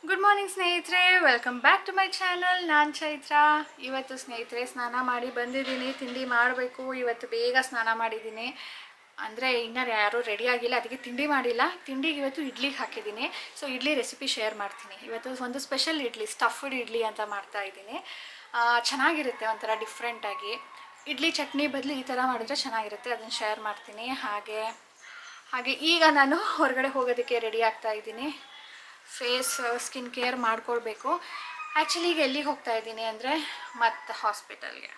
Good morning ಸ್ನೇಹಿತರೆ, welcome back to my channel. ನಾನು ಚೈತ್ರ. ಇವತ್ತು ಸ್ನೇಹಿತರೆ ಸ್ನಾನ ಮಾಡಿ ಬಂದಿದ್ದೀನಿ. ತಿಂಡಿ ಮಾಡಬೇಕು. ಇವತ್ತು ಬೇಗ ಸ್ನಾನ ಮಾಡಿದ್ದೀನಿ, ಅಂದರೆ ಇನ್ನೂ ಯಾರೂ ರೆಡಿ ಆಗಿಲ್ಲ, ಅದಕ್ಕೆ ತಿಂಡಿ ಮಾಡಿಲ್ಲ. ತಿಂಡಿಗೆ ಇವತ್ತು ಇಡ್ಲಿಗೆ ಹಾಕಿದ್ದೀನಿ. ಸೊ ಇಡ್ಲಿ ರೆಸಿಪಿ ಶೇರ್ ಮಾಡ್ತೀನಿ. ಇವತ್ತು ಒಂದು ಸ್ಪೆಷಲ್ ಇಡ್ಲಿ, ಸ್ಟಫ್ಡ್ ಇಡ್ಲಿ ಅಂತ ಮಾಡ್ತಾ ಇದ್ದೀನಿ. ಚೆನ್ನಾಗಿರುತ್ತೆ, ಒಂಥರ ಡಿಫ್ರೆಂಟಾಗಿ. ಇಡ್ಲಿ ಚಟ್ನಿ ಬದಲು ಈ ಥರ ಮಾಡಿದ್ರೆ ಚೆನ್ನಾಗಿರುತ್ತೆ, ಅದನ್ನು ಶೇರ್ ಮಾಡ್ತೀನಿ. ಹಾಗೆ ಈಗ ನಾನು ಹೊರಗಡೆ ಹೋಗೋದಕ್ಕೆ ರೆಡಿ ಆಗ್ತಾ ಇದ್ದೀನಿ. ಫೇಸ್ ಸ್ಕಿನ್ ಕೇರ್ ಮಾಡ್ಕೊಳ್ಬೇಕು. ಆ್ಯಕ್ಚುಲಿ ಈಗ ಎಲ್ಲಿಗೆ ಹೋಗ್ತಾ ಇದ್ದೀನಿ ಅಂದರೆ ಮತ್ತೆ ಹಾಸ್ಪಿಟಲ್ಗೆ.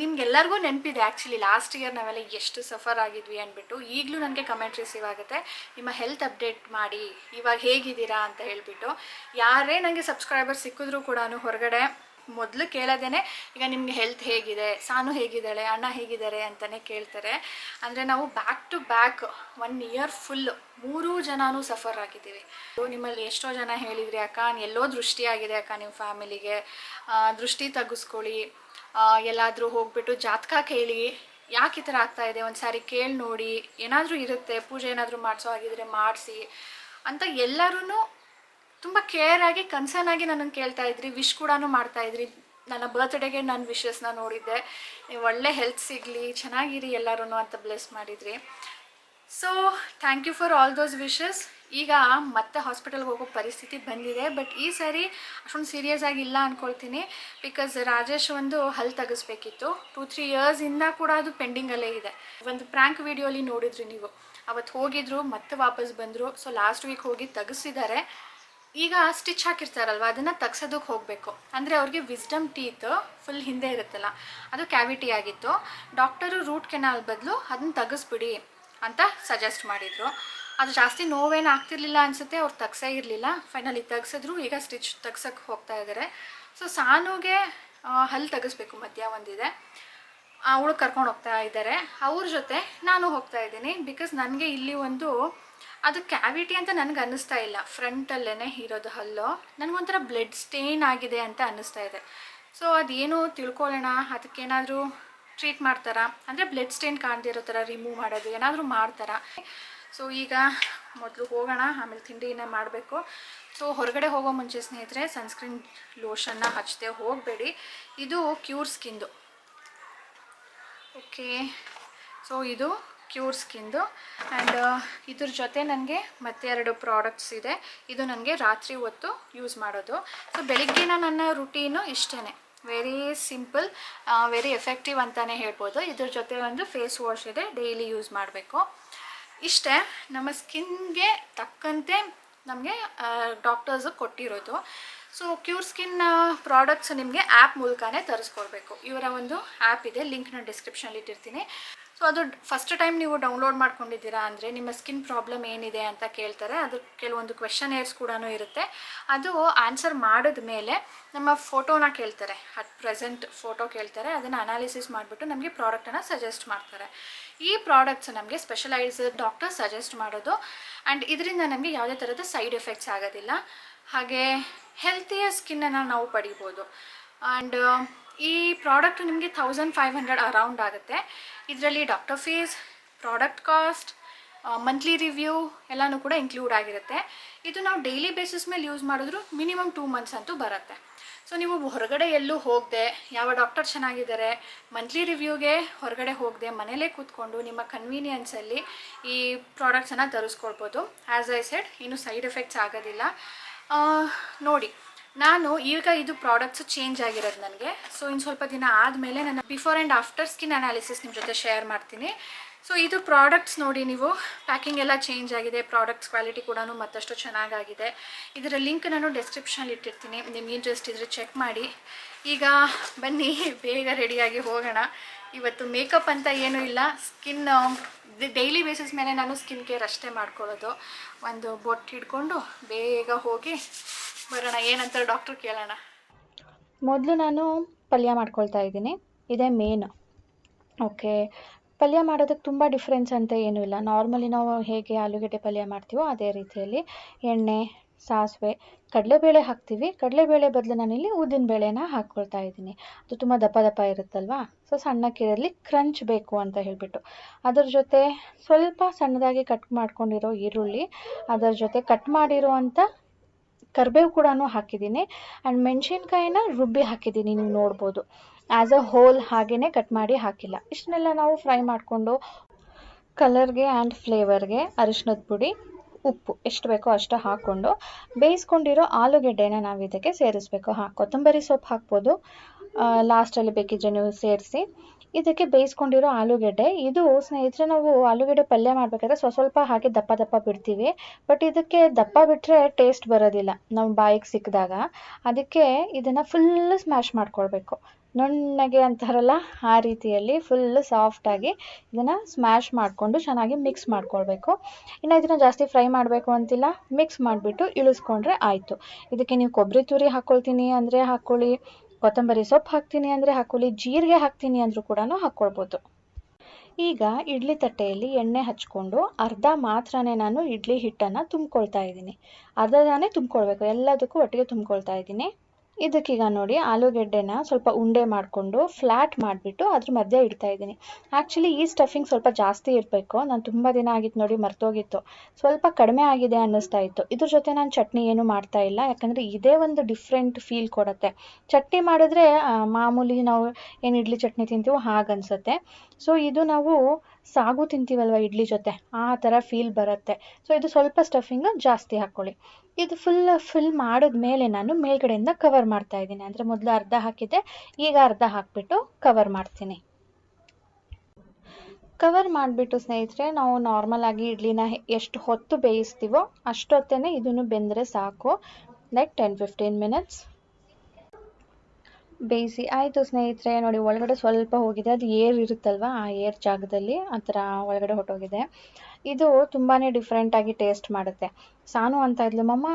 ನಿಮ್ಗೆಲ್ಲರಿಗೂ ನೆನಪಿದೆ ಆ್ಯಕ್ಚುಲಿ ಲಾಸ್ಟ್ ಇಯರ್ ನಾವೆಲ್ಲ ಎಷ್ಟು ಸಫರ್ ಆಗಿದ್ವಿ ಅಂದ್ಬಿಟ್ಟು. ಈಗಲೂ ನನಗೆ ಕಮೆಂಟ್ ರಿಸೀವ್ ಆಗುತ್ತೆ, ನಿಮ್ಮ ಹೆಲ್ತ್ ಅಪ್ಡೇಟ್ ಮಾಡಿ, ಇವಾಗ ಹೇಗಿದ್ದೀರಾ ಅಂತ ಹೇಳಿಬಿಟ್ಟು. ಯಾರೇ ನನಗೆ ಸಬ್ಸ್ಕ್ರೈಬರ್ ಸಿಕ್ಕಿದ್ರೂ ಕೂಡ ಹೊರಗಡೆ ಮೊದಲು ಕೇಳೋದೇ ಈಗ ನಿಮಗೆ ಹೆಲ್ತ್ ಹೇಗಿದೆ, ಸಾನು ಹೇಗಿದ್ದಾಳೆ, ಅಣ್ಣ ಹೇಗಿದ್ದಾರೆ ಅಂತಲೇ ಕೇಳ್ತಾರೆ. ಅಂದರೆ ನಾವು back to back 1 year full 3 ಜನನೂ ಸಫರ್ ಆಗಿದ್ದೀವಿ. ನಿಮ್ಮಲ್ಲಿ ಎಷ್ಟೋ ಜನ ಹೇಳಿದ್ರಿ, ಅಕ್ಕ ಎಲ್ಲೋ ದೃಷ್ಟಿ ಆಗಿದೆ ಅಕ್ಕ, ನಿಮ್ಮ ಫ್ಯಾಮಿಲಿಗೆ ದೃಷ್ಟಿ ತೆಗೆಸ್ಕೊಳ್ಳಿ, ಎಲ್ಲಾದರೂ ಹೋಗ್ಬಿಟ್ಟು ಜಾತಕ ಕೇಳಿ, ಯಾಕೆ ಈ ಥರ ಆಗ್ತಾಯಿದೆ ಒಂದು ಸಾರಿ ಕೇಳಿ ನೋಡಿ, ಏನಾದರೂ ಇರುತ್ತೆ, ಪೂಜೆ ಏನಾದರೂ ಮಾಡಿಸೋ ಆಗಿದ್ರೆ ಮಾಡಿಸಿ ಅಂತ ಎಲ್ಲರೂ ತುಂಬ ಕೇರಾಗಿ ಕನ್ಸರ್ನ್ ಆಗಿ ನನ್ನನ್ನು ಕೇಳ್ತಾ ಇದ್ರಿ. ವಿಶ್ ಕೂಡ ಮಾಡ್ತಾಯಿದ್ರಿ. ನನ್ನ ಬರ್ತ್ಡೇಗೆ ನಾನು ವಿಶಸ್ನ ನೋಡಿದ್ದೆ, ಒಳ್ಳೆ ಹೆಲ್ತ್ ಸಿಗಲಿ, ಚೆನ್ನಾಗಿರಿ ಎಲ್ಲರೂ ಅಂತ ಬ್ಲೆಸ್ ಮಾಡಿದ್ರಿ. So thank you for all those wishes. ಈಗ ಮತ್ತೆ ಹಾಸ್ಪಿಟಲ್ಗೆ ಹೋಗೋ ಪರಿಸ್ಥಿತಿ ಬಂದಿದೆ, ಬಟ್ ಈ ಸಾರಿ ಅಷ್ಟೊಂದು ಸೀರಿಯಸ್ ಆಗಿಲ್ಲ ಅಂದ್ಕೊಳ್ತೀನಿ. ಬಿಕಾಸ್ ರಾಜೇಶ್ ಒಂದು ಹಲ್ಲು ತೆಗೆಸ್ಬೇಕಿತ್ತು. 2-3 ಇಯರ್ಸಿಂದ ಕೂಡ ಅದು ಪೆಂಡಿಂಗಲ್ಲೇ ಇದೆ. ಒಂದು ಪ್ರ್ಯಾಂಕ್ ವಿಡಿಯೋಲಿ ನೋಡಿದ್ರಿ ನೀವು, ಅವತ್ತು ಹೋಗಿದ್ರು ಮತ್ತೆ ವಾಪಸ್ ಬಂದರು. ಸೊ ಲಾಸ್ಟ್ ವೀಕ್ ಹೋಗಿ ತೆಗೆಸಿದ್ದಾರೆ. ಈಗ ಸ್ಟಿಚ್ ಹಾಕಿರ್ತಾರಲ್ವ, ಅದನ್ನು ತೆಗ್ಸೋದಕ್ಕೆ ಹೋಗಬೇಕು. ಅಂದರೆ ಅವ್ರಿಗೆ ವಿಸ್ಡಮ್ ಟೀತ್ ಫುಲ್ ಹಿಂದೆ ಇರುತ್ತಲ್ಲ, ಅದು ಕ್ಯಾವಿಟಿ ಆಗಿತ್ತು. ಡಾಕ್ಟರು ರೂಟ್ ಕೆನಾಲ್ ಬದಲು ಅದನ್ನು ತೆಗೆಸ್ಬಿಡಿ ಅಂತ ಸಜೆಸ್ಟ್ ಮಾಡಿದರು. ಅದು ಜಾಸ್ತಿ ನೋವೇನು ಆಗ್ತಿರ್ಲಿಲ್ಲ ಅನಿಸುತ್ತೆ, ಅವ್ರು ತೆಗ್ಸೇ ಇರಲಿಲ್ಲ. ಫೈನಲಿ ತೆಗ್ಸಿದ್ರು. ಈಗ ಸ್ಟಿಚ್ ತೆಗ್ಸೋಕ್ಕೆ ಹೋಗ್ತಾ ಇದ್ದಾರೆ. ಸೊ ಸಾನುಗೆ ಹಲ್ಲು ತೆಗೆಸ್ಬೇಕು, ಮಧ್ಯ ಒಂದಿದೆ, ಅವಳು ಕರ್ಕೊಂಡು ಹೋಗ್ತಾ ಇದ್ದಾರೆ. ಅವ್ರ ಜೊತೆ ನಾನು ಹೋಗ್ತಾ ಇದ್ದೀನಿ. ಬಿಕಾಸ್ ನನಗೆ ಇಲ್ಲಿ ಒಂದು ಅದು ಕ್ಯಾವಿಟಿ ಅಂತ ನನಗೆ ಅನ್ನಿಸ್ತಾ ಇಲ್ಲ, ಫ್ರಂಟಲ್ಲೇ ಇರೋದು ಹಲ್ಲು. ನನಗೊಂಥರ ಬ್ಲಡ್ ಸ್ಟೇನ್ ಆಗಿದೆ ಅಂತ ಅನ್ನಿಸ್ತಾ ಇದೆ. ಸೊ ಅದೇನು ತಿಳ್ಕೊಳ್ಳೋಣ, ಅದಕ್ಕೇನಾದರೂ ಟ್ರೀಟ್ ಮಾಡ್ತಾರಾ, ಅಂದರೆ ಬ್ಲಡ್ ಸ್ಟೇನ್ ಕಾಣದಿರೋ ಥರ ರಿಮೂವ್ ಮಾಡೋದು ಏನಾದರೂ ಮಾಡ್ತಾರಾ. ಸೊ ಈಗ ಮೊದಲು ಹೋಗೋಣ, ಆಮೇಲೆ ತಿಂಡಿನ ಮಾಡಬೇಕು. ಸೊ ಹೊರಗಡೆ ಹೋಗೋ ಮುಂಚೆ ಸ್ನೇಹಿತರೆ ಸನ್ಸ್ಕ್ರೀನ್ ಲೋಷನ್ನ ಹಚ್ಚದೆ ಹೋಗಬೇಡಿ. ಇದು ಕ್ಯೂರ್ಸ್ಕಿಂದು. ಓಕೆ, ಸೊ ಇದು ಕ್ಯೂರ್ಸ್ಕಿಂದು. ಆ್ಯಂಡ್ ಇದ್ರ ಜೊತೆ ನನಗೆ ಮತ್ತೆ 2 ಪ್ರಾಡಕ್ಟ್ಸ್ ಇದೆ. ಇದು ನನಗೆ ರಾತ್ರಿ ಹೊತ್ತು ಯೂಸ್ ಮಾಡೋದು. ಸೊ ಬೆಳಿಗ್ಗಿನ ನನ್ನ ರುಟೀನು ಇಷ್ಟೇ, ವೆರಿ ಸಿಂಪಲ್, ವೆರಿ ಎಫೆಕ್ಟಿವ್ ಅಂತಲೇ ಹೇಳ್ಬೋದು. ಇದ್ರ ಜೊತೆ ಒಂದು ಫೇಸ್ ವಾಶ್ ಇದೆ, ಡೈಲಿ ಯೂಸ್ ಮಾಡಬೇಕು. ಇಷ್ಟೇ ನಮ್ಮ ಸ್ಕಿನ್ಗೆ ತಕ್ಕಂತೆ ನಮಗೆ ಡಾಕ್ಟರ್ಸು ಕೊಟ್ಟಿರೋದು. ಸೊ ಕ್ಯೂರ್ಸ್ಕಿನ್ ಪ್ರಾಡಕ್ಟ್ಸ್ ನಿಮಗೆ ಆ್ಯಪ್ ಮೂಲಕನೇ ತರಿಸ್ಕೊಡ್ಬೇಕು. ಇವರ ಒಂದು ಆ್ಯಪ್ ಇದೆ, ಲಿಂಕ್ನ ಡಿಸ್ಕ್ರಿಪ್ಷನಲ್ಲಿ ಇಟ್ಟಿರ್ತೀನಿ. ಸೊ ಅದು ಫಸ್ಟ್ ಟೈಮ್ ನೀವು ಡೌನ್ಲೋಡ್ ಮಾಡ್ಕೊಂಡಿದ್ದೀರಾ ಅಂದರೆ ನಿಮ್ಮ ಸ್ಕಿನ್ ಪ್ರಾಬ್ಲಮ್ ಏನಿದೆ ಅಂತ ಕೇಳ್ತಾರೆ. ಅದು ಕೆಲವೊಂದು ಕ್ವೆಶನೇರ್ಸ್ ಕೂಡ ಇರುತ್ತೆ. ಅದು ಆನ್ಸರ್ ಮಾಡಿದ ಮೇಲೆ ನಮ್ಮ ಫೋಟೋನ ಕೇಳ್ತಾರೆ, ಅಟ್ ಪ್ರೆಸೆಂಟ್ ಫೋಟೋ ಕೇಳ್ತಾರೆ. ಅದನ್ನು ಅನಾಲಿಸಿಸ್ ಮಾಡಿಬಿಟ್ಟು ನಮಗೆ ಪ್ರಾಡಕ್ಟನ್ನು ಸಜೆಸ್ಟ್ ಮಾಡ್ತಾರೆ. ಈ ಪ್ರಾಡಕ್ಟ್ಸ್ ನಮಗೆ ಸ್ಪೆಷಲೈಸ್ಡ್ ಡಾಕ್ಟರ್ ಸಜೆಸ್ಟ್ ಮಾಡೋದು. ಆ್ಯಂಡ್ ಇದರಿಂದ ನಮಗೆ ಯಾವುದೇ ಥರದ ಸೈಡ್ ಎಫೆಕ್ಟ್ಸ್ ಆಗೋದಿಲ್ಲ. ಹಾಗೆ ಹೆಲ್ತಿಯ ಸ್ಕಿನ್ನನ್ನು ನಾವು ಪಡಿಬೋದು. ಆ್ಯಂಡ್ ಈ ಪ್ರಾಡಕ್ಟ್ ನಿಮಗೆ 1500 ಅರೌಂಡ್ ಆಗುತ್ತೆ. ಇದರಲ್ಲಿ doctor fees, product cost, monthly review ಎಲ್ಲನೂ ಕೂಡ ಇನ್ಕ್ಲೂಡ್ ಆಗಿರುತ್ತೆ. ಇದು ನಾವು ಡೈಲಿ ಬೇಸಿಸ್ ಮೇಲೆ ಯೂಸ್ ಮಾಡಿದ್ರು ಮಿನಿಮಮ್ 2 ಮಂತ್ಸ್ ಅಂತೂ ಬರುತ್ತೆ. ಸೊ ನೀವು ಹೊರಗಡೆ ಎಲ್ಲೂ ಹೋಗದೆ, ಯಾವ ಡಾಕ್ಟರ್ ಚೆನ್ನಾಗಿದ್ದಾರೆ, ಮಂತ್ಲಿ ರಿವ್ಯೂಗೆ ಹೊರಗಡೆ ಹೋಗದೆ, ಮನೇಲೇ ಕೂತ್ಕೊಂಡು ನಿಮ್ಮ ಕನ್ವೀನಿಯನ್ಸಲ್ಲಿ ಈ ಪ್ರಾಡಕ್ಟ್ಸನ್ನು ತರಿಸ್ಕೊಳ್ಬೋದು. ಆ್ಯಸ್ ಐ ಸೆಡ್, ಏನು ಸೈಡ್ ಎಫೆಕ್ಟ್ಸ್ ಆಗೋದಿಲ್ಲ. ನೋಡಿ, ನಾನು ಈಗ ಇದು ಪ್ರಾಡಕ್ಟ್ಸ್ ಚೇಂಜ್ ಆಗಿರೋದು ನನಗೆ. ಸೊ ಇನ್ನು ಸ್ವಲ್ಪ ದಿನ ಆದಮೇಲೆ ನನ್ನ before and after skin analysis ನಿಮ್ಮ ಜೊತೆ ಶೇರ್ ಮಾಡ್ತೀನಿ. ಸೊ ಇದು ಪ್ರಾಡಕ್ಟ್ಸ್ ನೋಡಿ, ನೀವು ಪ್ಯಾಕಿಂಗ್ ಎಲ್ಲ ಚೇಂಜ್ ಆಗಿದೆ, ಪ್ರಾಡಕ್ಟ್ಸ್ ಕ್ವಾಲಿಟಿ ಕೂಡ ಮತ್ತಷ್ಟು ಚೆನ್ನಾಗಾಗಿದೆ. ಇದರ ಲಿಂಕ್ ನಾನು ಡಿಸ್ಕ್ರಿಪ್ಷನಲ್ಲಿ ಇಟ್ಟಿರ್ತೀನಿ, ನಿಮ್ಗೆ ಇಂಟ್ರೆಸ್ಟ್ ಇದ್ದರೆ ಚೆಕ್ ಮಾಡಿ. ಈಗ ಬನ್ನಿ ಬೇಗ ರೆಡಿಯಾಗಿ ಹೋಗೋಣ. ಇವತ್ತು ಮೇಕಪ್ ಅಂತ ಏನೂ ಇಲ್ಲ, ಸ್ಕಿನ್ ಡೈಲಿ ಬೇಸಿಸ್ ಮೇಲೆ ನಾನು ಸ್ಕಿನ್ ಕೇರ್ ಅಷ್ಟೇ ಮಾಡ್ಕೊಳ್ಳೋದು. ಒಂದು ಬೊಟ್ಟು ಹಿಡ್ಕೊಂಡು ಬೇಗ ಹೋಗಿ ಬರೋಣ, ಏನಂತಾರೆ ಡಾಕ್ಟ್ರು ಕೇಳೋಣ. ಮೊದಲು ನಾನು ಪಲ್ಯ ಮಾಡ್ಕೊಳ್ತಾ ಇದ್ದೀನಿ, ಇದೇ ಮೇನ್. ಓಕೆ, ಪಲ್ಯ ಮಾಡೋದಕ್ಕೆ ತುಂಬ ಡಿಫ್ರೆನ್ಸ್ ಅಂತ ಏನೂ ಇಲ್ಲ. ನಾರ್ಮಲಿ ನಾವು ಹೇಗೆ ಆಲೂಗೆಡ್ಡೆ ಪಲ್ಯ ಮಾಡ್ತೀವೋ ಅದೇ ರೀತಿಯಲ್ಲಿ ಎಣ್ಣೆ, ಸಾಸಿವೆ, ಕಡಲೆಬೇಳೆ ಹಾಕ್ತೀವಿ. ಕಡಲೆಬೇಳೆ ಬದಲು ನಾನಿಲ್ಲಿ ಉದ್ದಿನಬೇಳೆನ ಹಾಕ್ಕೊಳ್ತಾ ಇದ್ದೀನಿ. ಅದು ತುಂಬ ದಪ್ಪ ದಪ್ಪ ಇರುತ್ತಲ್ವ, ಸೊ ಸಣ್ಣಕ್ಕಿರಲಿ, ಕ್ರಂಚ್ ಬೇಕು ಅಂತ ಹೇಳಿಬಿಟ್ಟು. ಅದರ ಜೊತೆ ಸ್ವಲ್ಪ ಸಣ್ಣದಾಗಿ ಕಟ್ ಮಾಡ್ಕೊಂಡಿರೋ ಈರುಳ್ಳಿ, ಅದರ ಜೊತೆ ಕಟ್ ಮಾಡಿರೋ ಅಂಥ ಕರಿಬೇವು ಕೂಡ ಹಾಕಿದ್ದೀನಿ ಆ್ಯಂಡ್ ಮೆಣಸಿನ್ಕಾಯಿನ ರುಬ್ಬಿ ಹಾಕಿದ್ದೀನಿ, ನೀವು ನೋಡ್ಬೋದು. ಆ್ಯಸ್ ಅ ಹೋಲ್ ಹಾಗೇ ಕಟ್ ಮಾಡಿ ಹಾಕಿಲ್ಲ. ಇಷ್ಟನ್ನೆಲ್ಲ ನಾವು ಫ್ರೈ ಮಾಡಿಕೊಂಡು ಕಲರ್ಗೆ ಆ್ಯಂಡ್ ಫ್ಲೇವರ್ಗೆ ಅರಿಶಿನದ ಪುಡಿ, ಉಪ್ಪು ಎಷ್ಟು ಬೇಕೋ ಅಷ್ಟು ಹಾಕ್ಕೊಂಡು ಬೇಯಿಸ್ಕೊಂಡಿರೋ ಆಲೂಗೆಡ್ಡೆನ ನಾವು ಇದಕ್ಕೆ ಸೇರಿಸ್ಬೇಕು. ಕೊತ್ತಂಬರಿ ಸೊಪ್ಪು ಹಾಕ್ಬೋದು ಲಾಸ್ಟಲ್ಲಿ ಬೇಕಿದ್ರೆ ನೀವು ಸೇರಿಸಿ. ಇದಕ್ಕೆ ಬೇಯಿಸ್ಕೊಂಡಿರೋ ಆಲೂಗೆಡ್ಡೆ, ಇದು ಸ್ನೇಹಿತರೆ ನಾವು ಆಲೂಗೆಡ್ಡೆ ಪಲ್ಯ ಮಾಡಬೇಕಾದ್ರೆ ಸ್ವಲ್ಪ ಹಾಕಿ ದಪ್ಪ ದಪ್ಪ ಬಿಡ್ತೀವಿ. ಬಟ್ ಇದಕ್ಕೆ ದಪ್ಪ ಬಿಟ್ಟರೆ ಟೇಸ್ಟ್ ಬರೋದಿಲ್ಲ ನಮ್ಮ ಬಾಯಿಗೆ ಸಿಕ್ಕಿದಾಗ. ಅದಕ್ಕೆ ಇದನ್ನು ಫುಲ್ಲು ಸ್ಮ್ಯಾಶ್ ಮಾಡ್ಕೊಳ್ಬೇಕು. ನುಣ್ಣಗೆ ಅಂತಾರಲ್ಲ ಆ ರೀತಿಯಲ್ಲಿ ಫುಲ್ಲು ಸಾಫ್ಟಾಗಿ ಇದನ್ನು ಸ್ಮ್ಯಾಶ್ ಮಾಡಿಕೊಂಡು ಚೆನ್ನಾಗಿ ಮಿಕ್ಸ್ ಮಾಡ್ಕೊಳ್ಬೇಕು. ಇನ್ನು ಇದನ್ನು ಜಾಸ್ತಿ ಫ್ರೈ ಮಾಡಬೇಕು ಅಂತಿಲ್ಲ, ಮಿಕ್ಸ್ ಮಾಡಿಬಿಟ್ಟು ಇಳಿಸ್ಕೊಂಡ್ರೆ ಆಯಿತು. ಇದಕ್ಕೆ ನೀವು ಕೊಬ್ಬರಿ ತುರಿ ಹಾಕ್ಕೊಳ್ತೀನಿ ಅಂದರೆ ಹಾಕ್ಕೊಳ್ಳಿ, ಕೊತ್ತಂಬರಿ ಸೊಪ್ಪು ಹಾಕ್ತೀನಿ ಅಂದರೆ ಹಾಕ್ಕೊಳ್ಳಿ, ಜೀರಿಗೆ ಹಾಕ್ತೀನಿ ಅಂದರೂ ಕೂಡ ಹಾಕ್ಕೊಳ್ಬೋದು. ಈಗ ಇಡ್ಲಿ ತಟ್ಟೆಯಲ್ಲಿ ಎಣ್ಣೆ ಹಚ್ಕೊಂಡು ಅರ್ಧ ಮಾತ್ರನೇ ನಾನು ಇಡ್ಲಿ ಹಿಟ್ಟನ್ನು ತುಂಬ್ಕೊಳ್ತಾ ಇದ್ದೀನಿ. ಅರ್ಧನೇ ತುಂಬ್ಕೊಳ್ಬೇಕು, ಎಲ್ಲದಕ್ಕೂ ಒಟ್ಟಿಗೆ ತುಂಬ್ಕೊಳ್ತಾ ಇದ್ದೀನಿ. ಇದಕ್ಕೀಗ ನೋಡಿ ಆಲೂಗೆಡ್ಡೆನ ಸ್ವಲ್ಪ ಉಂಡೆ ಮಾಡಿಕೊಂಡು ಫ್ಲ್ಯಾಟ್ ಮಾಡಿಬಿಟ್ಟು ಅದ್ರ ಮಧ್ಯೆ ಇಡ್ತಾ ಇದ್ದೀನಿ. ಆ್ಯಕ್ಚುಲಿ ಈ ಸ್ಟಫಿಂಗ್ ಸ್ವಲ್ಪ ಜಾಸ್ತಿ ಇರಬೇಕು. ನಾನು ತುಂಬ ದಿನ ಆಗಿತ್ತು ನೋಡಿ, ಮರ್ತೋಗಿತ್ತು. ಸ್ವಲ್ಪ ಕಡಿಮೆ ಆಗಿದೆ ಅನ್ನಿಸ್ತಾ ಇತ್ತು. ಇದ್ರ ಜೊತೆ ನಾನು ಚಟ್ನಿ ಏನು ಮಾಡ್ತಾ ಇಲ್ಲ, ಯಾಕಂದರೆ ಇದೇ ಒಂದು ಡಿಫ್ರೆಂಟ್ ಫೀಲ್ ಕೊಡುತ್ತೆ. ಚಟ್ನಿ ಮಾಡಿದ್ರೆ ಮಾಮೂಲಿ ನಾವು ಏನು ಇಡ್ಲಿ ಚಟ್ನಿ ತಿಂತೀವೋ ಹಾಗನ್ಸುತ್ತೆ. ಸೊ ಇದು ನಾವು ಸಾಗು ತಿಂತೀವಲ್ವ ಇಡ್ಲಿ ಜೊತೆ, ಆ ಥರ ಫೀಲ್ ಬರುತ್ತೆ. ಸೊ ಇದು ಸ್ವಲ್ಪ ಸ್ಟಫಿಂಗ್ ಜಾಸ್ತಿ ಹಾಕ್ಕೊಳ್ಳಿ. ಇದು ಫಿಲ್ ಮಾಡಿದ್ಮೇಲೆ ನಾನು ಮೇಲ್ಗಡೆಯಿಂದ ಕವರ್ ಮಾಡ್ತಾ ಇದ್ದೀನಿ. ಅಂದರೆ ಮೊದಲು ಅರ್ಧ ಹಾಕಿದ್ದೆ, ಈಗ ಅರ್ಧ ಹಾಕಿಬಿಟ್ಟು ಕವರ್ ಮಾಡ್ತೀನಿ. ಕವರ್ ಮಾಡಿಬಿಟ್ಟು ಸ್ನೇಹಿತರೆ, ನಾವು ನಾರ್ಮಲ್ ಆಗಿ ಇಡ್ಲಿನ ಎಷ್ಟು ಹೊತ್ತು ಬೇಯಿಸ್ತೀವೋ ಅಷ್ಟೊತ್ತೇ ಇದನ್ನು ಬೆಂದರೆ ಸಾಕು. ಲೈಕ್ 10-15 ಮಿನಿಟ್ಸ್ ಬೇಯಿಸಿ ಆಯಿತು ಸ್ನೇಹಿತರೆ. ನೋಡಿ ಒಳಗಡೆ ಸ್ವಲ್ಪ ಹೋಗಿದೆ, ಅದು ಏರ್ ಇರುತ್ತಲ್ವ, ಆ ಏರ್ ಜಾಗದಲ್ಲಿ ಆ ಥರ ಒಳಗಡೆ ಹೊಟ್ಟೋಗಿದೆ. ಇದು ತುಂಬಾ ಡಿಫ್ರೆಂಟಾಗಿ ಟೇಸ್ಟ್ ಮಾಡುತ್ತೆ. ಸಾನು ಅಂತ ಇದ್ಲು, ಮಮ್ಮ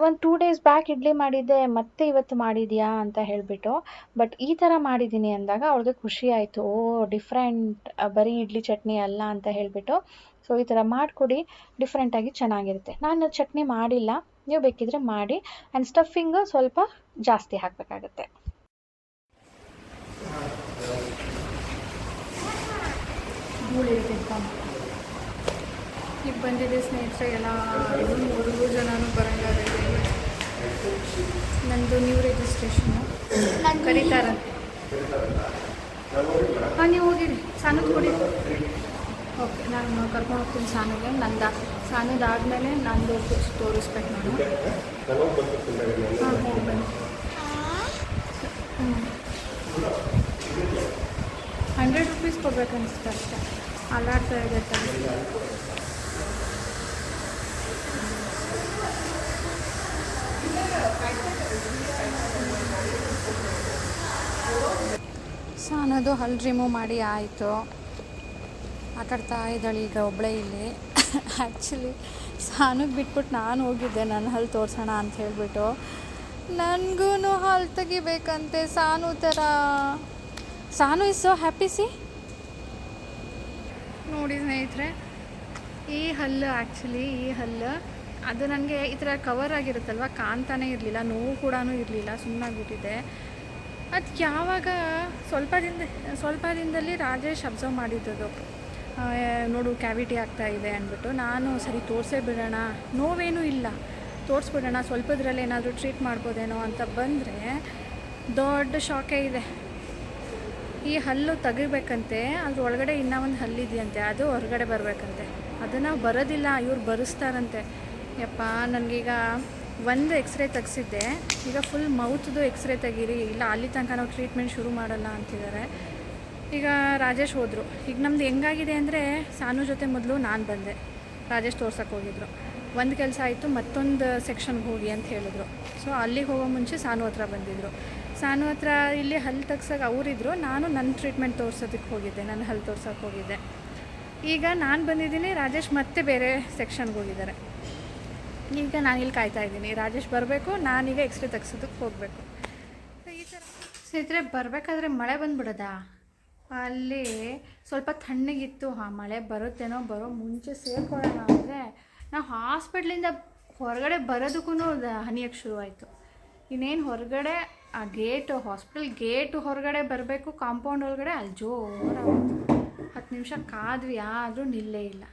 ಒಂದು 2 ಡೇಸ್ ಬ್ಯಾಕ್ ಇಡ್ಲಿ ಮಾಡಿದ್ದೆ, ಮತ್ತೆ ಇವತ್ತು ಮಾಡಿದ್ಯಾ ಅಂತ ಹೇಳಿಬಿಟ್ಟು. ಬಟ್ ಈ ಥರ ಮಾಡಿದ್ದೀನಿ ಅಂದಾಗ ಅವಳಿಗೆ ಖುಷಿ ಆಯಿತು. ಓ ಡಿಫ್ರೆಂಟ್, ಬರೀ ಇಡ್ಲಿ ಚಟ್ನಿ ಅಲ್ಲ ಅಂತ ಹೇಳಿಬಿಟ್ಟು. ಸೊ ಈ ಥರ ಮಾಡಿಕೊಡಿ, ಡಿಫ್ರೆಂಟಾಗಿ ಚೆನ್ನಾಗಿರುತ್ತೆ. ನಾನು ಚಟ್ನಿ ಮಾಡಿಲ್ಲ, ನೀವು ಬೇಕಿದ್ರೆ ಮಾಡಿ. ಆ್ಯಂಡ್ ಸ್ಟಫಿಂಗು ಸ್ವಲ್ಪ ಜಾಸ್ತಿ ಹಾಕಬೇಕಾಗತ್ತೆ. ಈಗ ಬಂದಿದೆ ಸ್ನೇಹಿತರೆ, ಎಲ್ಲ 3 ಜನನೂ ಬರೋಂಗಾಗಿದೆ. ನಂದು ನ್ಯೂ ರಿಜಿಸ್ಟ್ರೇಷನ್ನು ನಾನು ಕರೀತಾರಂತೆ. ಹಾಂ ನೀವು ಹೋಗಿರಿ, ಸಾನದ್ ಕೊಡಿ. ಓಕೆ, ನಾನು ಕರ್ಕೊಂಡು ಹೋಗ್ತೀನಿ ಸಾನಿಗೆ. ಸಾನದಾದ್ಮೇಲೆ ನಂದು ತೋರಿಸ್ಬೇಕು ನಾನು. ಹಾಂ ಹೋಗಿ ಬನ್ನಿ. 100 ರೂಪೀಸ್ ಕೊಡ್ಬೇಕನ್ಸುತ್ತೆ ಅಷ್ಟೇ. ಅಲ್ಲಾಡ್ತಾ ಇದೆ ಸಾನದು ಹಲ್ ರಿಮೂವ್ ಮಾಡಿ ಆಯಿತು. ಆಟಾಡ್ತಾ ಇದ್ದಾಳೆ ಈಗ ಒಬ್ಬಳೇ ಇಲ್ಲಿ. ಆ್ಯಕ್ಚುಲಿ ಸಾನಿಗೆ ಬಿಟ್ಬಿಟ್ಟು ನಾನು ಹೋಗಿದ್ದೆ ನನ್ನ ಹಲ್ಲು ತೋರಿಸೋಣ ಅಂತ ಹೇಳಿಬಿಟ್ಟು. ನನಗೂ ಹಲ್ಲು ತೆಗಿಬೇಕಂತೆ ಸಾನು ಥರ. ಸಾನು ಇಸ್ ಸೊ ಹ್ಯಾಪಿ. ಸಿ ನೋಡಿ ಸ್ನೇಹಿತರೆ, ಈ ಹಲ್ಲು ಅದು ನನಗೆ ಈ ಥರ ಕವರ್ ಆಗಿರುತ್ತಲ್ವ, ಕಾಣ್ತಾನೇ ಇರಲಿಲ್ಲ, ನೋವು ಕೂಡ ಇರಲಿಲ್ಲ, ಸುಮ್ಮನಾಗ್ಬಿಟ್ಟಿದೆ. ಅದು ಯಾವಾಗ ಸ್ವಲ್ಪ ದಿನದಲ್ಲಿ ರಾಜೇಶ್ ಅಬ್ಸರ್ವ್ ಮಾಡಿದ್ದದು, ನೋಡು ಕ್ಯಾವಿಟಿ ಆಗ್ತಾ ಇದೆ ಅಂದ್ಬಿಟ್ಟು. ನಾನು ಸರಿ ತೋರಿಸೇ ಬಿಡೋಣ, ನೋವೇನೂ ಇಲ್ಲ, ತೋರಿಸ್ಬಿಡೋಣ, ಸ್ವಲ್ಪದ್ರಲ್ಲಿ ಏನಾದರೂ ಟ್ರೀಟ್ ಮಾಡ್ಬೋದೇನೋ ಅಂತ ಬಂದರೆ ದೊಡ್ಡ ಶಾಕೇ ಇದೆ. ಈ ಹಲ್ಲು ತೆಗಿಬೇಕಂತೆ, ಅದ್ರ ಒಳಗಡೆ ಇನ್ನೂ ಒಂದು ಹಲ್ಲಿದೆಯಂತೆ, ಅದು ಹೊರಗಡೆ ಬರಬೇಕಂತೆ. ಅದನ್ನು ಬರೋದಿಲ್ಲ, ಇವ್ರು ಬರೆಸ್ತಾರಂತೆ. ಯಪ್ಪ, ನನಗೀಗ ಒಂದು ಎಕ್ಸ್ರೇ ತೆಗ್ಸಿದ್ದೆ, ಈಗ ಫುಲ್ ಮೌತ್ದು ಎಕ್ಸ್ರೇ ತೆಗೀರಿ, ಇಲ್ಲ ಅಲ್ಲಿ ತನಕ ನಾವು ಟ್ರೀಟ್ಮೆಂಟ್ ಶುರು ಮಾಡಲ್ಲ ಅಂತಿದ್ದಾರೆ. ಈಗ ರಾಜೇಶ್ ಹೋದರು. ಈಗ ನಮ್ದು ಹೆಂಗಾಗಿದೆ ಅಂದರೆ, ಸಾನು ಜೊತೆ ಮೊದಲು ನಾನು ಬಂದೆ, ರಾಜೇಶ್ ತೋರ್ಸಕ್ಕೆ ಹೋಗಿದ್ರು. ಒಂದು ಕೆಲಸ ಆಯಿತು, ಮತ್ತೊಂದು ಸೆಕ್ಷನ್ಗೆ ಹೋಗಿ ಅಂತ ಹೇಳಿದ್ರು. ಸೊ ಅಲ್ಲಿಗೆ ಹೋಗೋ ಮುಂಚೆ ಸಾನು ಹತ್ರ ಬಂದಿದ್ದರು. ಸಾನು ಹತ್ರ ಇಲ್ಲಿ ಹಲ್ಲು ತೆಗ್ಸೋಕೆ ಅವರಿದ್ರು, ನಾನು ನನ್ನ ಟ್ರೀಟ್ಮೆಂಟ್ ತೋರ್ಸೋದಕ್ಕೆ ಹೋಗಿದ್ದೆ, ನನ್ನ ಹಲ್ಲು ತೋರ್ಸೋಕೆ ಹೋಗಿದ್ದೆ. ಈಗ ನಾನು ಬಂದಿದ್ದೀನಿ, ರಾಜೇಶ್ ಮತ್ತೆ ಬೇರೆ ಸೆಕ್ಷನ್ಗೆ ಹೋಗಿದ್ದಾರೆ. ಈಗ ನಾನು ಇಲ್ಲಿ ಕಾಯ್ತಾಯಿದ್ದೀನಿ, ರಾಜೇಶ್ ಬರಬೇಕು, ನಾನೀಗ ಎಕ್ಸ್ರೇ ತೆಗ್ಸೋದಕ್ಕೆ ಹೋಗಬೇಕು. ಈ ಥರ ಸ್ನೇಹಿತರೆ, ಬರಬೇಕಾದ್ರೆ ಮಳೆ ಬಂದುಬಿಡೋದಾ? ಅಲ್ಲಿ ಸ್ವಲ್ಪ ತಣ್ಣಗಿತ್ತು. ಮಳೆ ಬರುತ್ತೇನೋ, ಬರೋ ಮುಂಚೆ ಸೇರ್ಕೊಳ್ಳೋಣ ಅಂದರೆ ನಾವು ಹಾಸ್ಪಿಟ್ಲಿಂದ ಹೊರಗಡೆ ಬರೋದಕ್ಕೂ ಹನಿಯೋಕ್ಕೆ ಶುರುವಾಯಿತು. ಇನ್ನೇನು ಹೊರಗಡೆ ಆ ಹಾಸ್ಪಿಟಲ್ ಗೇಟು ಹೊರಗಡೆ ಬರಬೇಕು, ಕಾಂಪೌಂಡ್ ಒಳಗಡೆ ಅಲ್ಲಿ ಜೋರಾಗಿತ್ತು. 10 ನಿಮಿಷ ಕಾದ್ವಿ, ಆದರೂ ನಿಲ್ಲೇ ಇಲ್ಲ.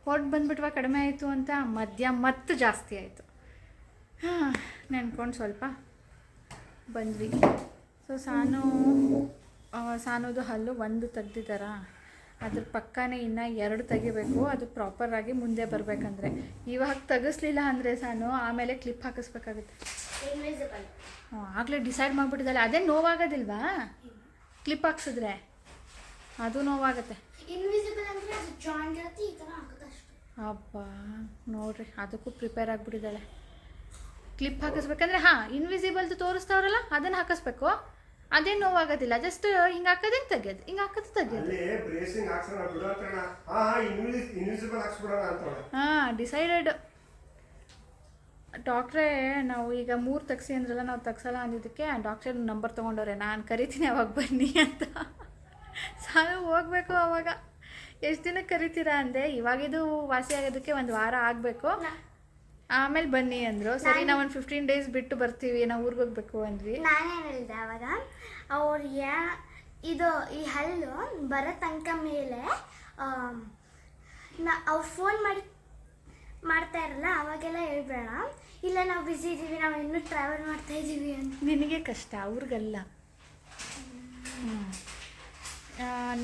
ಹೊರಟು ಬಂದುಬಿಟ್ವಾ ಕಡಿಮೆ ಆಯಿತು ಅಂತ, ಮಧ್ಯ ಮತ್ತು ಜಾಸ್ತಿ ಆಯಿತು. ನೆನ್ಕೊಂಡು ಸ್ವಲ್ಪ ಬಂದ್ವಿ. ಸೊ ಸಾನೋದು ಹಲ್ಲು ಒಂದು ತೆಗ್ದಿದ್ದಾರ, ಅದ್ರ ಪಕ್ಕನೇ ಇನ್ನು 2 ತೆಗಿಬೇಕು. ಅದು ಪ್ರಾಪರಾಗಿ ಮುಂದೆ ಬರಬೇಕಂದ್ರೆ. ಇವಾಗ ತೆಗಿಸ್ಲಿಲ್ಲ ಅಂದರೆ ಆಮೇಲೆ ಕ್ಲಿಪ್ ಹಾಕಿಸ್ಬೇಕಾಗುತ್ತೆ. ಆಗಲೇ ಡಿಸೈಡ್ ಮಾಡಿಬಿಟ್ಟಿದ್ದಾಳೆ. ಅದೇ ನೋವಾಗೋದಿಲ್ವಾ ಕ್ಲಿಪ್ ಹಾಕ್ಸಿದ್ರೆ? ಅದು ನೋವಾಗುತ್ತೆ. ಅಬ್ಬ ನೋಡ್ರಿ, ಅದಕ್ಕೂ ಪ್ರಿಪೇರ್ ಆಗಿಬಿಟ್ಟಿದ್ದಾಳೆ. ಕ್ಲಿಪ್ ಹಾಕಿಸ್ಬೇಕಂದ್ರೆ ಇನ್ವಿಸಿಬಲ್ದು ತೋರಿಸ್ತಾವ್ರಲ್ಲ ಅದನ್ನು ಹಾಕಿಸ್ಬೇಕು. ಅದೇ ನೋವಾಗೋದಿಲ್ಲ. ಜಸ್ಟ್ ಹಿಂಗೆ ಹಾಕೋದು ಹಿಂಗೆ ತೆಗಿಯೋದು, ಹಿಂಗೆ ಹಾಕೋದು ತೆಗಿಯೋದು. ಡಿಸೈಡೆಡ್. ಡಾಕ್ಟ್ರೇ ನಾವು ಈಗ 3 ತೆಗ್ಸಿ ಅಂದ್ರಲ್ಲ, ನಾವು ತೆಗ್ಸಲ್ಲ ಅಂದಿದ್ದಕ್ಕೆ ಡಾಕ್ಟ್ರ್ ನಂಬರ್ ತೊಗೊಂಡವ್ರೆ. ನಾನು ಕರಿತೀನಿ ಅವಾಗ ಬನ್ನಿ ಅಂತ. ಸಾನು ಹೋಗ್ಬೇಕು. ಅವಾಗ ಎಷ್ಟು ದಿನಕ್ಕೆ ಕರಿತೀರಾ ಅಂದೆ. ಇವಾಗಿದು ವಾಸಿ ಆಗೋದಕ್ಕೆ 1 ವಾರ ಆಗಬೇಕು, ಆಮೇಲೆ ಬನ್ನಿ ಅಂದರು. ಸರಿ ನಾವು ಒಂದು 15 ಡೇಸ್ ಬಿಟ್ಟು ಬರ್ತೀವಿ, ನಾವು ಊರಿಗೆ ಹೋಗ್ಬೇಕು ಅಂದ್ವಿ. ನಾನೇನು ಹೇಳಿದೆ ಅವಾಗ, ಅವ್ರಿಗೆ ಈ ಹಲ್ಲು ಬರೋ ತನಕ ಮೇಲೆ ಅವ್ರು ಫೋನ್ ಮಾಡ್ತಾ ಇರಲ್ಲ, ಅವಾಗೆಲ್ಲ ಹೇಳ್ಬೇಡ, ಇಲ್ಲ ನಾವು ಬ್ಯುಸಿ ಇದ್ದೀವಿ, ನಾವು ಇನ್ನೂ ಟ್ರಾವೆಲ್ ಮಾಡ್ತಾ ಇದ್ದೀವಿ ಅಂತ. ನಿನಗೆ ಕಷ್ಟ, ಅವ್ರಿಗಲ್ಲ.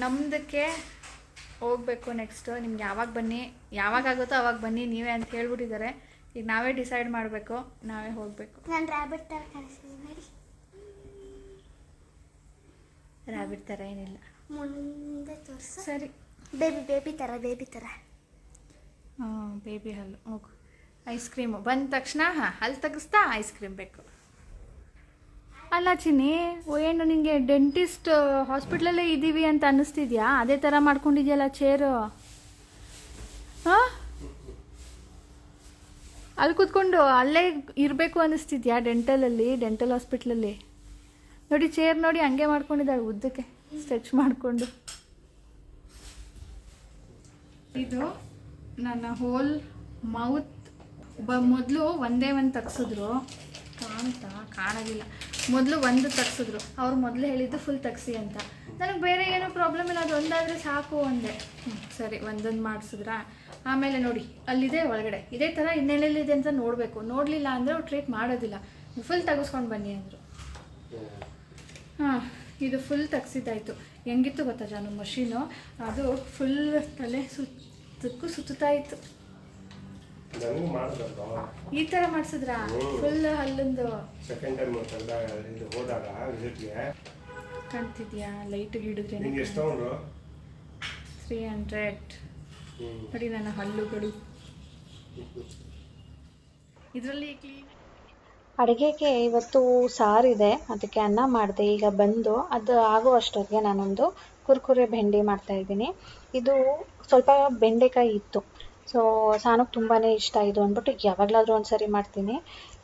ನಮ್ದಕ್ಕೆ ಹೋಗ್ಬೇಕು ನೆಕ್ಸ್ಟು. ನಿಮ್ಗೆ ಯಾವಾಗ ಬನ್ನಿ, ಯಾವಾಗ ಆಗುತ್ತೋ ಅವಾಗ ಬನ್ನಿ ನೀವೇ ಅಂತ ಹೇಳ್ಬಿಟ್ಟಿದ್ದಾರೆ. ಈಗ ನಾವೇ ಡಿಸೈಡ್ ಮಾಡಬೇಕು, ನಾವೇ ಹೋಗಬೇಕು. ನಾನು ರ್ಯಾಬಿಟ್ ಥರ ಕಾಣಿಸ್ತೀನಿ ನೋಡಿ. ರ್ಯಾಬಿಟ್ ಥರ ಏನಿಲ್ಲ, ಮುಂದೆ ತೋರಿಸು. ಸರಿ, ಬೇಬಿ ಥರ ಬೇಬಿ ಹಲ್ಲು. ಹೋಗು. ಐಸ್ ಕ್ರೀಮು ಬಂದ ತಕ್ಷಣ ಹಲ್ಲು ತೆಗಿಸ್ತಾ ಐಸ್ ಕ್ರೀಮ್ ಬೇಕು. ಅಲ್ಲ ಚಿನ್ನಿ, ಏನು ನಿನಗೆ ಡೆಂಟಿಸ್ಟ್ ಹಾಸ್ಪಿಟ್ಲಲ್ಲೇ ಇದ್ದೀವಿ ಅಂತ ಅನ್ನಿಸ್ತಿದ್ಯಾ? ಅದೇ ಥರ ಮಾಡ್ಕೊಂಡಿದ್ಯಲ್ಲ ಚೇರು. ಅಲ್ಲಿ ಕೂತ್ಕೊಂಡು ಅಲ್ಲೇ ಇರಬೇಕು ಅನ್ನಿಸ್ತಿದ್ಯಾ? ಡೆಂಟಲ್ ಹಾಸ್ಪಿಟ್ಲಲ್ಲಿ ನೋಡಿ, ಚೇರ್ ನೋಡಿ ಹಂಗೆ ಮಾಡ್ಕೊಂಡಿದ್ದಾಳೆ ಉದ್ದಕ್ಕೆ ಸ್ಟ್ರೆಚ್ ಮಾಡಿಕೊಂಡು. ಇದು ನನ್ನ ಹೋಲ್ ಮೌತ್. ಮೊದಲು ಒಂದೇ ಒಂದು ತೆಗ್ಸಿದ್ರು, ಕಾಣೋದಿಲ್ಲ. ಮೊದಲು ಒಂದು ತೆಗ್ಸಿದ್ರು, ಅವ್ರು ಮೊದಲು ಹೇಳಿದ್ದು ಫುಲ್ ತೆಗ್ಸಿ ಅಂತ. ನನಗೆ ಬೇರೆ ಏನೂ ಪ್ರಾಬ್ಲಮ್ ಇಲ್ಲ, ಅದು ಒಂದಾದರೆ ಸಾಕು ಅಂದೆ. ಸರಿ, ಒಂದೊಂದು ಮಾಡಿಸಿದ್ರ. ಆಮೇಲೆ ನೋಡಿ ಅಲ್ಲಿದೆ ಒಳಗಡೆ, ಇದೇ ಥರ ಇನ್ನೆಲ್ಲಿದೆ ಅಂತ ನೋಡಬೇಕು. ನೋಡಲಿಲ್ಲ ಅಂದರೆ ಅವ್ರು ಟ್ರೀಟ್ ಮಾಡೋದಿಲ್ಲ. ಫುಲ್ ತೆಗೆಸ್ಕೊಂಡು ಬನ್ನಿ ಅಂದರು. ಇದು ಫುಲ್ ತೆಗ್ಸಿದ್ದಾಯಿತು. ಹೆಂಗಿತ್ತು ಗೊತ್ತಾ ಜಾನು ಮಷೀನು? ಅದು ಫುಲ್ ತಲೆ ಸುತ್ತಾ ಇತ್ತು. ಈ ಥರ ಮಾಡಿಸಿದ್ರ ಫುಲ್ ಹಲ್ಲೊಂದು. ಕಾಣ್ತಿದ್ಯಾ? ಲೈಟ್ ಹಿಡಿದ್ರೆ 300. ನೋಡಿ ನನ್ನ ಹಲ್ಲುಗಳು ಇದರಲ್ಲಿ ಕ್ಲೀನ್. ಅಡುಗೆಗೆ ಇವತ್ತು ಸಾರಿದೆ, ಅದಕ್ಕೆ ಅನ್ನ ಮಾಡಿದೆ. ಈಗ ಬಂದು ಅದು ಆಗುವಷ್ಟೊತ್ತಿಗೆ ನಾನೊಂದು ಕುರ್ಕುರೆ ಬೆಂಡಿ ಮಾಡ್ತಾಯಿದ್ದೀನಿ. ಇದು ಸ್ವಲ್ಪ ಬೆಂಡೆಕಾಯಿ ಇತ್ತು, ಸೊ ಸಾನಕ್ಕೆ ತುಂಬಾ ಇಷ್ಟ ಇದು ಅಂದ್ಬಿಟ್ಟು ಯಾವಾಗಲಾದರೂ ಒಂದು ಸರಿ ಮಾಡ್ತೀನಿ.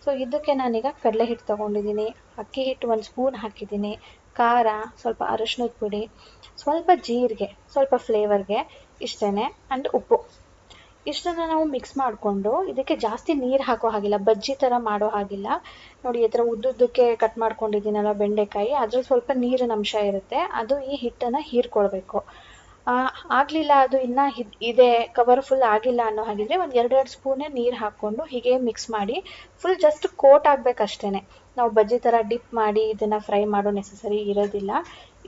ಸೊ ಇದಕ್ಕೆ ನಾನೀಗ ಕಡಲೆ ಹಿಟ್ಟು ತೊಗೊಂಡಿದ್ದೀನಿ, ಅಕ್ಕಿ ಹಿಟ್ಟು 1 ಸ್ಪೂನ್ ಹಾಕಿದ್ದೀನಿ, ಖಾರ, ಸ್ವಲ್ಪ ಅರಿಶಿನದ ಪುಡಿ, ಸ್ವಲ್ಪ ಜೀರಿಗೆ, ಸ್ವಲ್ಪ ಫ್ಲೇವರ್ಗೆ ಇಷ್ಟೇ, ಆ್ಯಂಡ್ ಉಪ್ಪು. ಇಷ್ಟನ್ನು ನಾವು ಮಿಕ್ಸ್ ಮಾಡಿಕೊಂಡು ಇದಕ್ಕೆ ಜಾಸ್ತಿ ನೀರು ಹಾಕೋ ಹಾಗಿಲ್ಲ, ಬಜ್ಜಿ ಥರ ಮಾಡೋ ಹಾಗಿಲ್ಲ. ನೋಡಿ ಈ ಥರ ಉದ್ದುದ್ದಕ್ಕೆ ಕಟ್ ಮಾಡ್ಕೊಂಡಿದ್ದೀನಲ್ಲ ಬೆಂಡೆಕಾಯಿ, ಅದ್ರಲ್ಲಿ ಸ್ವಲ್ಪ ನೀರಿನ ಅಂಶ ಇರುತ್ತೆ, ಅದು ಈ ಹಿಟ್ಟನ್ನು ಹೀರ್ಕೊಳ್ಬೇಕು. ಆಗಲಿಲ್ಲ, ಅದು ಇನ್ನೂ ಇದೆ ಕವರ್ ಫುಲ್ ಆಗಿಲ್ಲ ಅನ್ನೋ ಹಾಗಿದ್ರೆ 1-2 ಸ್ಪೂನೇ ನೀರು ಹಾಕ್ಕೊಂಡು ಹೀಗೆ ಮಿಕ್ಸ್ ಮಾಡಿ ಫುಲ್ ಜಸ್ಟ್ ಕೋಟ್ ಆಗಬೇಕಷ್ಟೇ. ನಾವು ಬಜ್ಜಿ ಥರ ಡಿಪ್ ಮಾಡಿ ಇದನ್ನು ಫ್ರೈ ಮಾಡೋ ನೆಸಸರಿ ಇರೋದಿಲ್ಲ.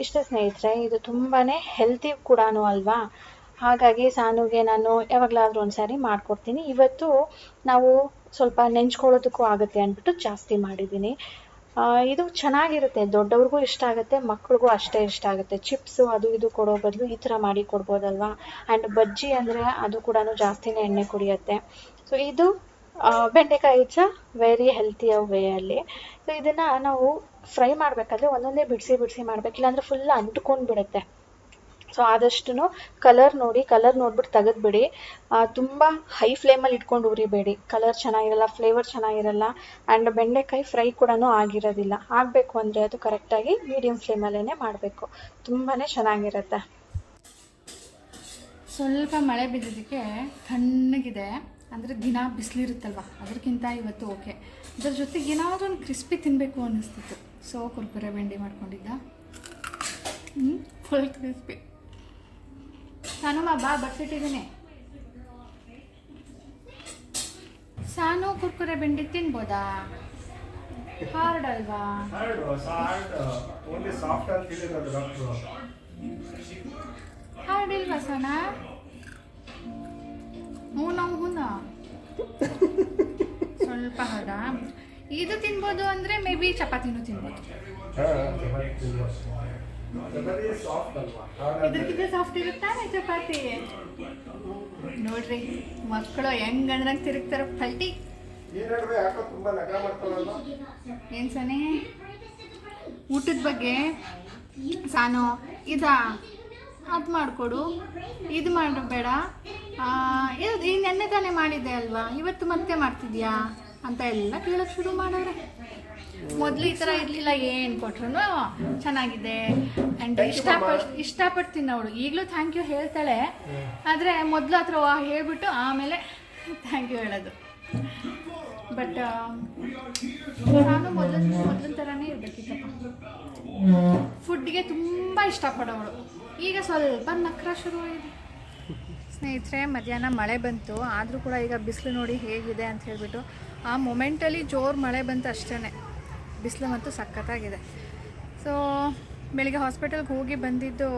ಇಷ್ಟೇ ಸ್ನೇಹಿತರೆ, ಇದು ತುಂಬಾ ಹೆಲ್ತಿ ಕೂಡ ಅಲ್ವಾ. ಹಾಗಾಗಿ ಸಾನುಗೆ ನಾನು ಯಾವಾಗಲಾದರೂ ಒಂದು ಸಾರಿ ಮಾಡಿಕೊಡ್ತೀನಿ. ಇವತ್ತು ನಾವು ಸ್ವಲ್ಪ ನೆಂಚ್ಕೊಳ್ಳೋದಕ್ಕೂ ಆಗುತ್ತೆ ಅಂದ್ಬಿಟ್ಟು ಜಾಸ್ತಿ ಮಾಡಿದ್ದೀನಿ. ಇದು ಚೆನ್ನಾಗಿರುತ್ತೆ, ದೊಡ್ಡವ್ರಿಗೂ ಇಷ್ಟ ಆಗುತ್ತೆ, ಮಕ್ಳಿಗೂ ಅಷ್ಟೇ ಇಷ್ಟ ಆಗುತ್ತೆ. ಚಿಪ್ಸು ಅದು ಇದು ಕೊಡೋ ಬದಲು ಈ ಥರ ಮಾಡಿ ಕೊಡ್ಬೋದಲ್ವಾ. ಆ್ಯಂಡ್ ಬಜ್ಜಿ ಅಂದರೆ ಅದು ಕೂಡ ಜಾಸ್ತಿನೇ ಎಣ್ಣೆ ಕುಡಿಯುತ್ತೆ. ಸೊ ಇದು ಬೆಂಡೆಕಾಯಿ ಇಟ್ಸ್ ವೆರಿ ಹೆಲ್ತಿಯ ವೇಯಲ್ಲಿ. ಸೊ ಇದನ್ನು ನಾವು ಫ್ರೈ ಮಾಡಬೇಕಾದ್ರೆ ಒಂದೊಂದೇ ಬಿಡಿಸಿ ಮಾಡಬೇಕು, ಇಲ್ಲಾಂದರೆ ಫುಲ್ ಅಂಟ್ಕೊಂಡು ಬಿಡುತ್ತೆ. ಸೊ ಆದಷ್ಟು ಕಲರ್ ನೋಡ್ಬಿಟ್ಟು ತೆಗೆದ್ಬಿಡಿ. ತುಂಬ ಹೈ ಫ್ಲೇಮಲ್ಲಿ ಇಟ್ಕೊಂಡು ಉರಿಬೇಡಿ, ಕಲರ್ ಚೆನ್ನಾಗಿರಲ್ಲ, ಫ್ಲೇವರ್ ಚೆನ್ನಾಗಿರಲ್ಲ, ಆ್ಯಂಡ್ ಬೆಂಡೆಕಾಯಿ ಫ್ರೈ ಕೂಡ ಆಗಿರೋದಿಲ್ಲ. ಆಗಬೇಕು ಅಂದರೆ ಅದು ಕರೆಕ್ಟಾಗಿ ಮೀಡಿಯಮ್ ಫ್ಲೇಮಲ್ಲೇ ಮಾಡಬೇಕು, ತುಂಬಾ ಚೆನ್ನಾಗಿರುತ್ತೆ. ಸ್ವಲ್ಪ ಮಳೆ ಬಿದ್ದಿದ್ದಕ್ಕೆ ತಣ್ಣಗಿದೆ, ಅಂದರೆ ದಿನ ಬಿಸಿಲಿರುತ್ತಲ್ವ ಅದಕ್ಕಿಂತ ಇವತ್ತು ಓಕೆ. ಅದ್ರ ಜೊತೆಗೆ ಏನಾದರೂ ಒಂದು ಕ್ರಿಸ್ಪಿ ತಿನ್ನಬೇಕು ಅನ್ನಿಸ್ತಿತ್ತು. ಸೊ ಕುರ್ಕುರೆ ಬೆಂಡಿ ಮಾಡ್ಕೊಂಡಿದ್ದ, ಫುಲ್ ಕ್ರಿಸ್ಪಿ. ಸಾನು ಬಾ ಬಡ್ಸಿಟ್ಟಿದ್ದೀನಿ. ಸಾನು ಕುರ್ಕುರೆ ಬೆಂಡಿ ತಿನ್ಬೋದಾ? ಹಾರ್ಡ್ ಅಲ್ವಾ? ಓನ್ಲಿ ಸಾಫ್ಟ್ ಅಂತ ಹೇಳಿರೋದು ಡಾಕ್ಟ್ರು. ಹಾರ್ಡ್ ಇಲ್ವಾ ಸನ? ಹೂನ ಸ್ವಲ್ಪ ಹಾರ್ಡ. ಇದು ತಿನ್ಬೋದು ಅಂದರೆ ಮೇ ಬಿ ಚಪಾತಿನೂ ತಿನ್ಬೋದು. ಇದಕ್ಕಿಂತ ಸಾಫ್ಟ್ ಇರುತ್ತಾನೆ ಚಪಾತಿ. ನೋಡ್ರಿ ಮಕ್ಕಳು ಹೆಂಗಂದ್ರಂಗೆ ತಿರುಗ್ತಾರ ಪಲ್ಟಿ. ಏನು ಸನಿ ಊಟದ ಬಗ್ಗೆ ಸಾನು ಇದಾ ಅದು ಮಾಡಿಕೊಡು, ಇದು ಮಾಡಬೇಡ, ಇದು ಈ ನೆನ್ನೆ ತಾನೇ ಮಾಡಿದ್ದೆ ಅಲ್ವಾ, ಇವತ್ತು ಮತ್ತೆ ಮಾಡ್ತಿದ್ಯಾ ಅಂತ ಎಲ್ಲ ಕೇಳೋಕ್ಕೆ ಶುರು ಮಾಡೋರೆ. ಮೊದಲು ಈ ಥರ ಇರಲಿಲ್ಲ, ಏನು ಕೊಟ್ರು ಚೆನ್ನಾಗಿದೆ ಆ್ಯಂಡ್ ಇಷ್ಟಪಡ್ತೀನಿ ಅವಳು. ಈಗಲೂ ಥ್ಯಾಂಕ್ ಯು ಹೇಳ್ತಾಳೆ, ಆದರೆ ಮೊದಲು ಹತ್ರ ಹೇಳ್ಬಿಟ್ಟು ಆಮೇಲೆ ಥ್ಯಾಂಕ್ ಯು ಹೇಳೋದು. ಬಟ್ ನಾನು ಮೊದಲಿನ ಥರನೇ ಇರಬೇಕಿತ್ತಪ್ಪ. ಫುಡ್ಗೆ ತುಂಬ ಇಷ್ಟಪಡೋವಳು. ಈಗ ಸ್ವಲ್ಪ ನಖರ ಶುರುವಾಗಿದೆ. ಸ್ನೇಹಿತರೆ, ಮಧ್ಯಾಹ್ನ ಮಳೆ ಬಂತು, ಆದರೂ ಕೂಡ ಈಗ ಬಿಸಿಲು ನೋಡಿ ಹೇಗಿದೆ ಅಂತ ಹೇಳಿಬಿಟ್ಟು ಆ ಮೊಮೆಂಟಲ್ಲಿ ಜೋರು ಮಳೆ ಬಂತು ಅಷ್ಟೇ. ಬಿಸಿಲು ಮತ್ತು ಸಖತ್ತಾಗಿದೆ. ಸೊ ಬೆಳಿಗ್ಗೆ ಹಾಸ್ಪಿಟಲ್ಗೆ ಹೋಗಿ ಬಂದಿದ್ದು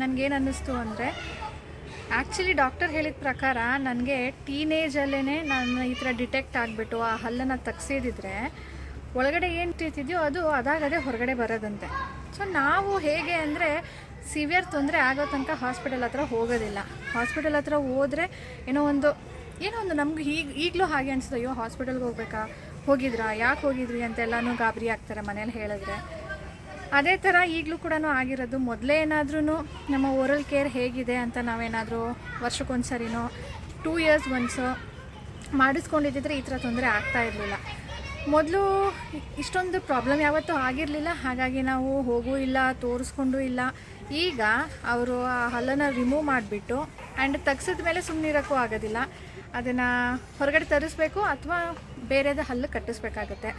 ನನಗೇನು ಅನ್ನಿಸ್ತು ಅಂದರೆ, ಆ್ಯಕ್ಚುಲಿ ಡಾಕ್ಟರ್ ಹೇಳಿದ ಪ್ರಕಾರ ನನಗೆ ಟೀನೇಜಲ್ಲೇ ನಾನು ಈ ಥರ ಡಿಟೆಕ್ಟ್ ಆಗಿಬಿಟ್ಟು ಆ ಹಲ್ಲನ್ನು ತೆಗ್ಸಿದ್ರೆ ಒಳಗಡೆ ಏನು ತಿಂತಿದ್ಯೋ ಅದು ಅದಾಗದೇ ಹೊರಗಡೆ ಬರೋದಂತೆ. ಸೊ ನಾವು ಹೇಗೆ ಅಂದರೆ ಸಿವಿಯರ್ ತೊಂದರೆ ಆಗೋ ತನಕ ಹಾಸ್ಪಿಟಲ್ ಹತ್ರ ಹೋಗೋದಿಲ್ಲ. ಹಾಸ್ಪಿಟಲ್ ಹತ್ರ ಹೋದರೆ ಏನೋ ಒಂದು ನಮ್ಗೆ ಈಗಲೂ ಹಾಗೆ ಅನಿಸ್ತದೆ, ಅಯ್ಯೋ ಹಾಸ್ಪಿಟಲ್ಗೆ ಹೋಗ್ಬೇಕಾ, ಹೋಗಿದ್ರಾ, ಯಾಕೆ ಹೋಗಿದ್ರಿ ಅಂತೆಲ್ಲನೂ ಗಾಬರಿ ಆಗ್ತಾರೆ ಮನೇಲಿ ಹೇಳಿದ್ರೆ. ಅದೇ ಥರ ಈಗಲೂ ಕೂಡ ಆಗಿರೋದು. ಮೊದಲೇ ಏನಾದ್ರೂ ನಮ್ಮ ಓರಲ್ ಕೇರ್ ಹೇಗಿದೆ ಅಂತ ನಾವೇನಾದರೂ ವರ್ಷಕ್ಕೊಂದು ಸರಿನೋ 2 years ಒನ್ಸು ಮಾಡಿಸ್ಕೊಂಡಿದ್ದಿದ್ರೆ ಈ ಥರ ತೊಂದರೆ ಆಗ್ತಾ ಇರಲಿಲ್ಲ. ಮೊದಲು ಇಷ್ಟೊಂದು ಪ್ರಾಬ್ಲಮ್ ಯಾವತ್ತೂ ಆಗಿರಲಿಲ್ಲ, ಹಾಗಾಗಿ ನಾವು ಹೋಗೂ ಇಲ್ಲ, ತೋರಿಸ್ಕೊಂಡೂ ಇಲ್ಲ. ಈಗ ಅವರು ಆ ಹಲ್ಲನ್ನು ರಿಮೂವ್ ಮಾಡಿಬಿಟ್ಟು ಆ್ಯಂಡ್ ತೆಗ್ಸಿದ ಮೇಲೆ ಸುಮ್ಮನಿರೋಕ್ಕೂ ಆಗೋದಿಲ್ಲ, ಅದನ್ನು ಹೊರಗಡೆ ತರಿಸ್ಬೇಕು ಅಥವಾ ಬೇರೆದ ಹಲ್ಲು ಕಟ್ಟಿಸ್ಬೇಕಾಗತ್ತೆ.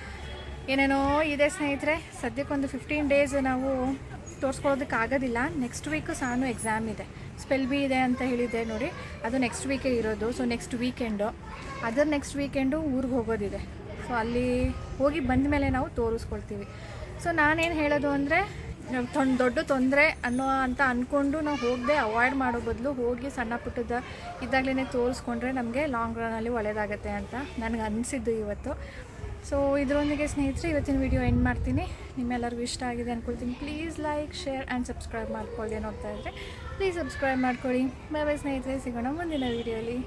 ಏನೇನೋ ಇದೆ ಸ್ನೇಹಿತರೆ. ಸದ್ಯಕ್ಕೊಂದು 15 days ನಾವು ತೋರಿಸ್ಕೊಳ್ಳೋದಕ್ಕಾಗೋದಿಲ್ಲ. ನೆಕ್ಸ್ಟ್ ವೀಕು ಸಾನು ಎಕ್ಸಾಮ್ ಇದೆ, ಸ್ಪೆಲ್ ಬಿ ಇದೆ ಅಂತ ಹೇಳಿದ್ದೆ ನೋಡಿ, ಅದು ನೆಕ್ಸ್ಟ್ ವೀಕೇ ಇರೋದು. So next weekend next weekend ಊರಿಗೆ ಹೋಗೋದಿದೆ. ಸೊ ಅಲ್ಲಿ ಹೋಗಿ ಬಂದ ಮೇಲೆ ನಾವು ತೋರಿಸ್ಕೊಳ್ತೀವಿ. ಸೊ ನಾನೇನು ಹೇಳೋದು ಅಂದರೆ, ದೊಡ್ಡ ತೊಂದರೆ ಅಂತ ಅಂದ್ಕೊಂಡು ನಾವು ಹೋಗದೆ ಅವಾಯ್ಡ್ ಮಾಡೋ ಬದಲು ಹೋಗಿ ಸಣ್ಣ ಪುಟ್ಟದ ಇದ್ದಾಗಲೇ ತೋರಿಸ್ಕೊಂಡ್ರೆ ನಮಗೆ ಲಾಂಗ್ ರನ್ನಲ್ಲಿ ಒಳ್ಳೆಯದಾಗತ್ತೆ ಅಂತ ನನಗೆ ಅನಿಸಿದ್ದು ಇವತ್ತು. ಸೊ ಇದರೊಂದಿಗೆ ಸ್ನೇಹಿತರೆ ಇವತ್ತಿನ ವಿಡಿಯೋ ಎಂಡ್ ಮಾಡ್ತೀನಿ. ನಿಮ್ಮೆಲ್ಲರಿಗೂ ಇಷ್ಟ ಆಗಿದೆ ಅಂದ್ಕೊಳ್ತೀನಿ. Please like, share and subscribe ಮಾಡ್ಕೊಳ್ಳಿ. ನೋಡ್ತಾ ಇದ್ದರೆ ಪ್ಲೀಸ್ ಸಬ್ಸ್ಕ್ರೈಬ್ ಮಾಡ್ಕೊಳ್ಳಿ. ಬೈ ಬೈ ಸ್ನೇಹಿತರೆ, ಸಿಗೋಣ ಮುಂದಿನ ವೀಡಿಯೋಲಿ.